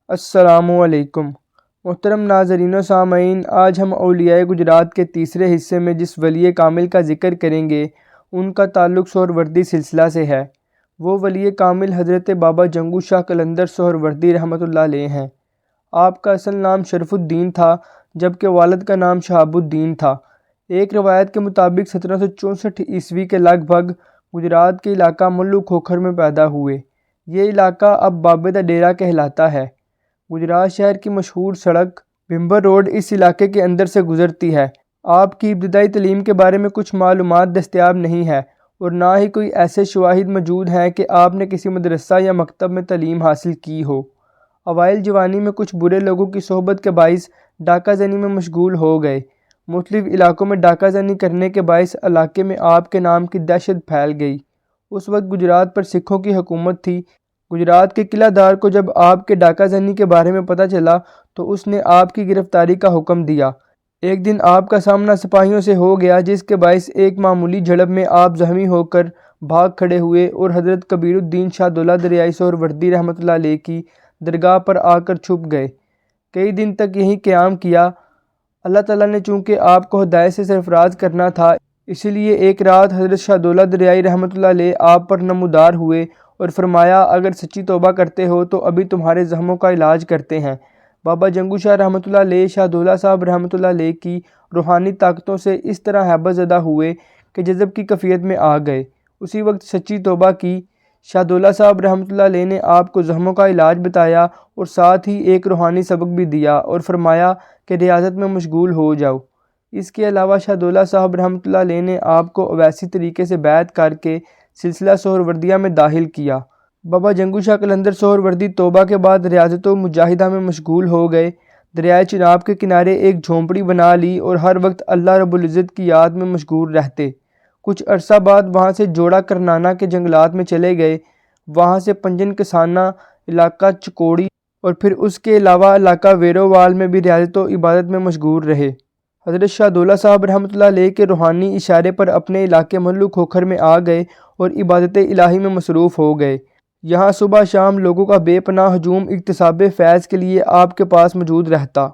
السلام علیکم محترم ناظرین و سامعین، آج ہم اولیاء گجرات کے تیسرے حصے میں جس ولی کامل کا ذکر کریں گے ان کا تعلق سہروردی سلسلہ سے ہے۔ وہ ولی کامل حضرت بابا جنگو شاہ قلندر سہروردی رحمۃ اللہ علیہ ہیں۔ آپ کا اصل نام شرف الدین تھا جبکہ والد کا نام شہاب الدین تھا۔ ایک روایت کے مطابق 1764 کے لگ بھگ گجرات کے علاقہ ملو کھوکھر میں پیدا ہوئے۔ یہ علاقہ اب بابے دا ڈیرہ کہلاتا ہے۔ گجرات شہر کی مشہور سڑک بھمبر روڈ اس علاقے کے اندر سے گزرتی ہے۔ آپ کی ابتدائی تعلیم کے بارے میں کچھ معلومات دستیاب نہیں ہے اور نہ ہی کوئی ایسے شواہد موجود ہیں کہ آپ نے کسی مدرسہ یا مکتب میں تعلیم حاصل کی ہو۔ اوائل جوانی میں کچھ برے لوگوں کی صحبت کے باعث ڈاکہ زنی میں مشغول ہو گئے۔ مختلف علاقوں میں ڈاکہ زنی کرنے کے باعث علاقے میں آپ کے نام کی دہشت پھیل گئی۔ اس وقت گجرات پر سکھوں کی حکومت تھی۔ گجرات کے قلعہ دار کو جب آپ کے ڈاکہ زنی کے بارے میں پتہ چلا تو اس نے آپ کی گرفتاری کا حکم دیا۔ ایک دن آپ کا سامنا سپاہیوں سے ہو گیا جس کے باعث ایک معمولی جھڑپ میں آپ زخمی ہو کر بھاگ کھڑے ہوئے اور حضرت کبیر الدین شاہ دولہ دریائی سہروردی رحمۃ اللہ علیہ کی درگاہ پر آ کر چھپ گئے۔ کئی دن تک یہیں قیام کیا۔ اللہ تعالیٰ نے چونکہ آپ کو ہدایت سے سرفراز کرنا تھا، اسی لیے ایک رات حضرت شاہ دولہ دریائی رحمۃ اللہ علیہ آپ پر نمودار ہوئے اور فرمایا اگر سچی توبہ کرتے ہو تو ابھی تمہارے زخموں کا علاج کرتے ہیں۔ بابا جنگو شاہ رحمۃ اللہ علیہ شاہ دولہ صاحب رحمۃ اللہ علیہ کی روحانی طاقتوں سے اس طرح ہیبت زدہ ہوئے کہ جذب کی کیفیت میں آ گئے۔ اسی وقت سچی توبہ کی۔ شاہ دولہ صاحب رحمۃ اللہ علیہ نے آپ کو زخموں کا علاج بتایا اور ساتھ ہی ایک روحانی سبق بھی دیا اور فرمایا کہ ریاضت میں مشغول ہو جاؤ۔ اس کے علاوہ شاہ دولہ صاحب رحمۃ اللہ علیہ نے آپ کو اویسی طریقے سے بیعت کر کے سلسلہ سہروردیہ میں داخل کیا۔ بابا جنگو شاہ قلندر سہروردی توبہ کے بعد ریاضت و مجاہدہ میں مشغول ہو گئے۔ دریائے چناب کے کنارے ایک جھونپڑی بنا لی اور ہر وقت اللہ رب العزت کی یاد میں مشغول رہتے۔ کچھ عرصہ بعد وہاں سے جوڑا کرنانا کے جنگلات میں چلے گئے۔ وہاں سے پنجن کسانہ علاقہ چکوڑی اور پھر اس کے علاوہ علاقہ ویرووال میں بھی ریاضت و عبادت میں مشغول رہے۔ حضرت شاہ دولہ صاحب رحمۃ اللہ علیہ کے روحانی اشارے پر اپنے علاقے ملو کھوکھر میں آ گئے اور عبادت الہی میں مصروف ہو گئے۔ یہاں صبح شام لوگوں کا بے پناہ ہجوم اکتساب فیض کے لیے آپ کے پاس موجود رہتا۔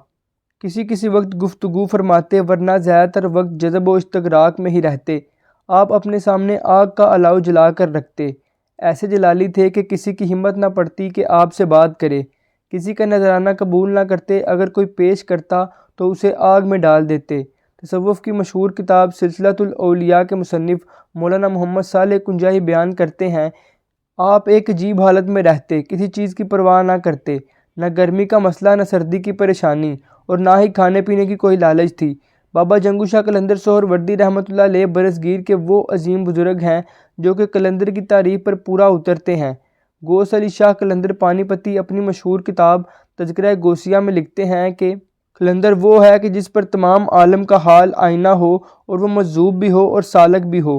کسی وقت گفتگو فرماتے ورنہ زیادہ تر وقت جذب و اشتغراق میں ہی رہتے۔ آپ اپنے سامنے آگ کا الاؤ جلا کر رکھتے۔ ایسے جلالی تھے کہ کسی کی ہمت نہ پڑتی کہ آپ سے بات کرے۔ کسی کا نذرانہ قبول نہ کرتے، اگر کوئی پیش کرتا تو اسے آگ میں ڈال دیتے۔ تصوف کی مشہور کتاب سلسلۃ الاولیاء کے مصنف مولانا محمد صالح کنجاہی بیان کرتے ہیں، آپ ایک عجیب حالت میں رہتے، کسی چیز کی پرواہ نہ کرتے، نہ گرمی کا مسئلہ، نہ سردی کی پریشانی اور نہ ہی کھانے پینے کی کوئی لالچ تھی۔ بابا جنگو شاہ قلندر سہروردی رحمۃ اللہ علیہ برصغیر کے وہ عظیم بزرگ ہیں جو کہ قلندر کی تعریف پر پورا اترتے ہیں۔ غوث علی شاہ قلندر پانی پتی اپنی مشہور کتاب تذکرہ غوثیہ میں لکھتے ہیں کہ قلندر وہ ہے کہ جس پر تمام عالم کا حال آئینہ ہو اور وہ مجذوب بھی ہو اور سالک بھی ہو۔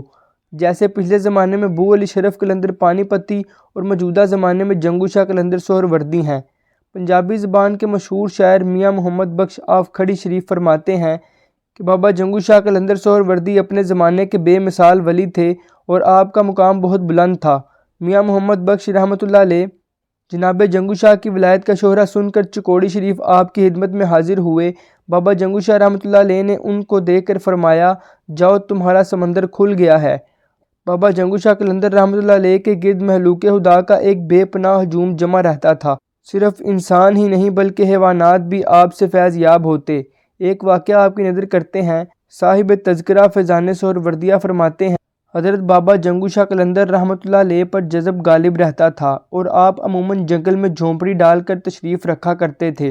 جیسے پچھلے زمانے میں بو علی شرف قلندر پانی پتی اور موجودہ زمانے میں جنگو شاہ قلندر سہروردی ہیں۔ پنجابی زبان کے مشہور شاعر میاں محمد بخش آف کھڑی شریف فرماتے ہیں کہ بابا جنگو شاہ قلندر سہروردی اپنے زمانے کے بے مثال ولی تھے اور آپ کا مقام بہت بلند تھا۔ میاں محمد بخش رحمۃ اللہ علیہ جناب جنگو شاہ کی ولایت کا شہرہ سن کر چکوڑی شریف آپ کی خدمت میں حاضر ہوئے۔ بابا جنگو شاہ رحمۃ اللہ علیہ نے ان کو دیکھ کر فرمایا جاؤ تمہارا سمندر کھل گیا ہے۔ بابا جنگو شاہ قلندر رحمۃ اللہ علیہ کے گرد مخلوق خدا کا ایک بے پناہ ہجوم جمع رہتا تھا۔ صرف انسان ہی نہیں بلکہ حیوانات بھی آپ سے فیض یاب ہوتے۔ ایک واقعہ آپ کی نظر کرتے ہیں۔ صاحب تذکرہ فیضان سہروردیہ فرماتے ہیں حضرت بابا جنگو شاہ قلندر رحمۃ اللہ علیہ پر جذب غالب رہتا تھا اور آپ عموماً جنگل میں جھونپڑی ڈال کر تشریف رکھا کرتے تھے،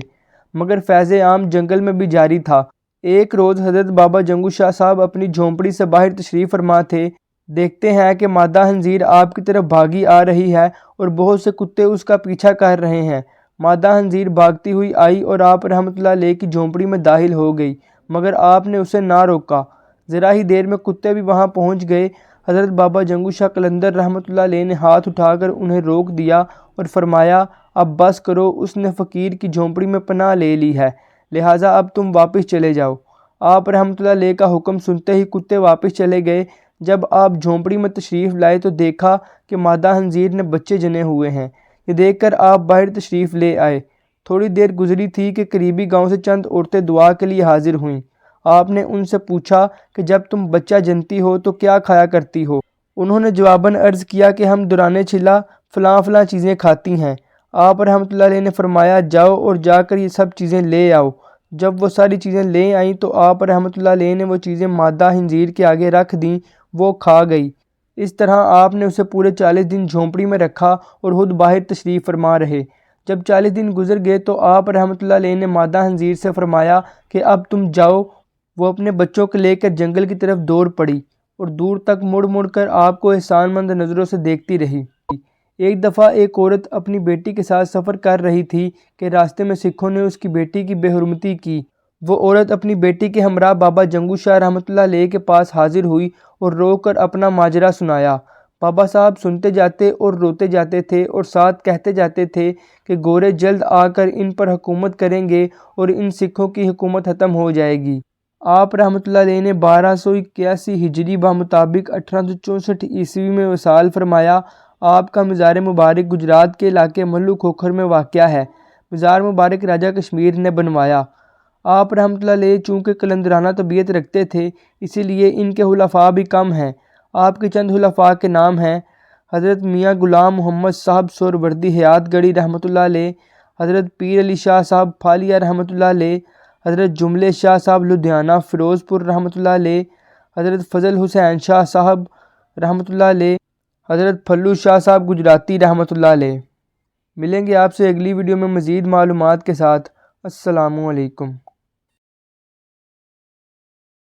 مگر فیض عام جنگل میں بھی جاری تھا۔ ایک روز حضرت بابا جنگو شاہ صاحب اپنی جھونپڑی سے باہر تشریف فرما تھے۔ دیکھتے ہیں کہ مادہ خنزیر آپ کی طرف بھاگی آ رہی ہے اور بہت سے کتے اس کا پیچھا کر رہے ہیں۔ مادہ خنزیر بھاگتی ہوئی آئی اور آپ رحمۃ اللہ علیہ کی جھونپڑی میں داخل ہو گئی، مگر آپ نے اسے نہ روکا۔ ذرا ہی دیر میں کتے بھی وہاں پہنچ گئے۔ حضرت بابا جنگو شاہ قلندر رحمۃ اللہ علیہ نے ہاتھ اٹھا کر انہیں روک دیا اور فرمایا اب بس کرو، اس نے فقیر کی جھونپڑی میں پناہ لے لی ہے، لہٰذا اب تم واپس چلے جاؤ۔ آپ رحمۃ اللہ علیہ کا حکم سنتے ہی کتے واپس چلے گئے۔ جب آپ جھونپڑی میں تشریف لائے تو دیکھا کہ مادہ خنزیر نے بچے جنے ہوئے ہیں۔ یہ دیکھ کر آپ باہر تشریف لے آئے۔ تھوڑی دیر گزری تھی کہ قریبی گاؤں سے چند عورتیں دعا کے لیے حاضر ہوئیں۔ آپ نے ان سے پوچھا کہ جب تم بچہ جنتی ہو تو کیا کھایا کرتی ہو؟ انہوں نے جواباً عرض کیا کہ ہم دوران چلا فلاں فلاں چیزیں کھاتی ہیں۔ آپ رحمۃ اللہ علیہ نے فرمایا جاؤ اور جا کر یہ سب چیزیں لے آؤ۔ جب وہ ساری چیزیں لے آئیں تو آپ رحمۃ اللہ علیہ نے وہ چیزیں مادہ خنزیر کے آگے رکھ دیں، وہ کھا گئی۔ اس طرح آپ نے اسے پورے 40 دن جھونپڑی میں رکھا اور خود باہر تشریف فرما رہے۔ جب 40 دن گزر گئے تو آپ رحمۃ اللہ علیہ نے مادہ خنزیر سے فرمایا کہ اب تم جاؤ۔ وہ اپنے بچوں کو لے کر جنگل کی طرف دوڑ پڑی اور دور تک مڑ مڑ کر آپ کو احسان مند نظروں سے دیکھتی رہی۔ ایک دفعہ ایک عورت اپنی بیٹی کے ساتھ سفر کر رہی تھی کہ راستے میں سکھوں نے اس کی بیٹی کی بے حرمتی کی۔ وہ عورت اپنی بیٹی کے ہمراہ بابا جنگو شاہ رحمۃ اللہ علیہ کے پاس حاضر ہوئی اور رو کر اپنا ماجرا سنایا۔ بابا صاحب سنتے جاتے اور روتے جاتے تھے اور ساتھ کہتے جاتے تھے کہ گورے جلد آ کر ان پر حکومت کریں گے اور ان سکھوں کی حکومت ختم ہو جائے گی۔ آپ رحمۃ اللہ علیہ نے 1281 ہجری بمطابق 1864 عیسوی میں وصال فرمایا۔ آپ کا مزار مبارک گجرات کے علاقے ملو کھوکھر میں واقع ہے۔ مزار مبارک راجہ کشمیر نے بنوایا۔ آپ رحمۃ اللہ علیہ چونکہ قلندرانہ طبیعت رکھتے تھے اسی لیے ان کے خلفاء بھی کم ہیں۔ آپ کے چند خلفاء کے نام ہیں: حضرت میاں غلام محمد صاحب سہروردی حیات گڑھی رحمۃ اللہ علیہ، حضرت پیر علی شاہ صاحب پھالیہ رحمۃ اللہ علیہ، حضرت جملے شاہ صاحب لدھیانہ فیروز پور رحمۃ اللہ علیہ، حضرت فضل حسین شاہ صاحب رحمۃ اللہ علیہ، حضرت پھلو شاہ صاحب گجراتی رحمۃ اللہ علیہ۔ ملیں گے آپ سے اگلی ویڈیو میں مزید معلومات کے ساتھ۔ السلام علیکم۔